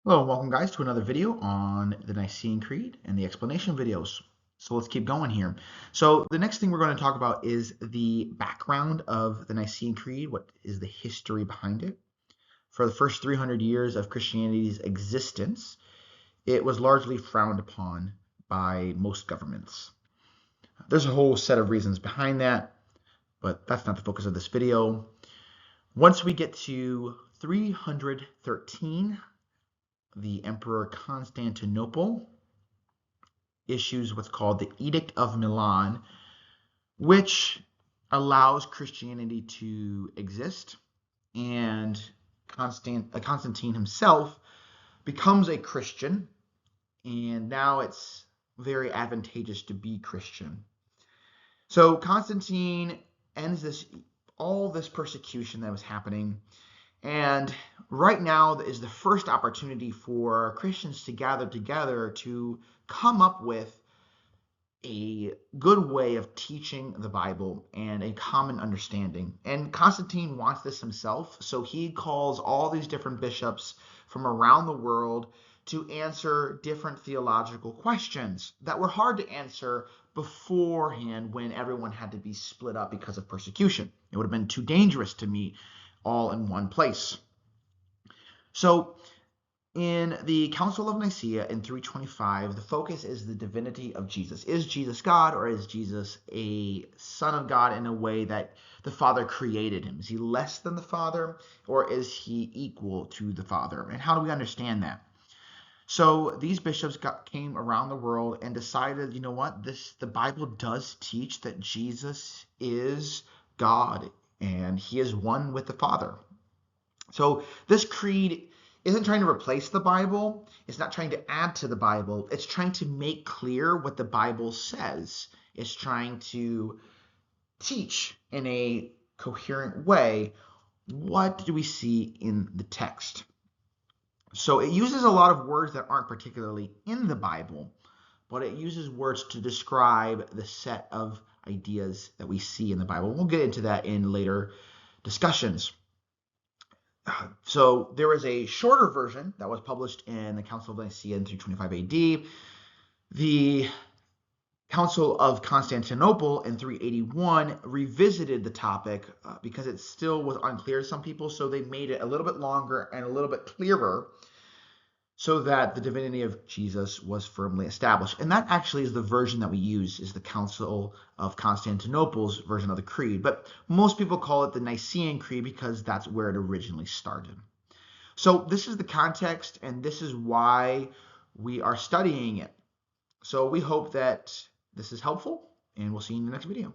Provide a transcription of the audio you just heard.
Hello and welcome guys to another video on the Nicene Creed and the explanation videos. So let's keep going here. So the next thing we're going to talk about is the background of the Nicene Creed. What is the history behind it? For the first 300 years of Christianity's existence, it was largely frowned upon by most governments. There's a whole set of reasons behind that, but that's not the focus of this video. Once we get to 313, the Emperor Constantinople issues what's called the Edict of Milan, which allows Christianity to exist, and Constantine himself becomes a Christian, and now it's very advantageous to be Christian. So Constantine ends all this persecution that was happening, and right now is the first opportunity for Christians to gather together to come up with a good way of teaching the Bible and a common understanding. And Constantine wants this himself, so he calls all these different bishops from around the world to answer different theological questions that were hard to answer beforehand when everyone had to be split up because of persecution. It would have been too dangerous to meet all in one place. So in the Council of Nicaea in 325, the focus is the divinity of Jesus. Is Jesus God, or is Jesus a son of God in a way that the Father created him? Is he less than the Father, or is he equal to the Father? And how do we understand that? So these bishops came around the world and decided, you know what, the Bible does teach that Jesus is God and he is one with the Father. So this creed isn't trying to replace the Bible. It's not trying to add to the Bible. It's trying to make clear what the Bible says. It's trying to teach in a coherent way what do we see in the text. So it uses a lot of words that aren't particularly in the Bible, but it uses words to describe the set of ideas that we see in the Bible. We'll get into that in later discussions. So there was a shorter version that was published in the Council of Nicaea in 325 AD. The Council of Constantinople in 381 revisited the topic because it still was unclear to some people, so they made it a little bit longer and a little bit clearer so that the divinity of Jesus was firmly established. And that actually is the version that we use, is the Council of Constantinople's version of the Creed. But most people call it the Nicene Creed because that's where it originally started. So this is the context, and this is why we are studying it. So we hope that this is helpful, and we'll see you in the next video.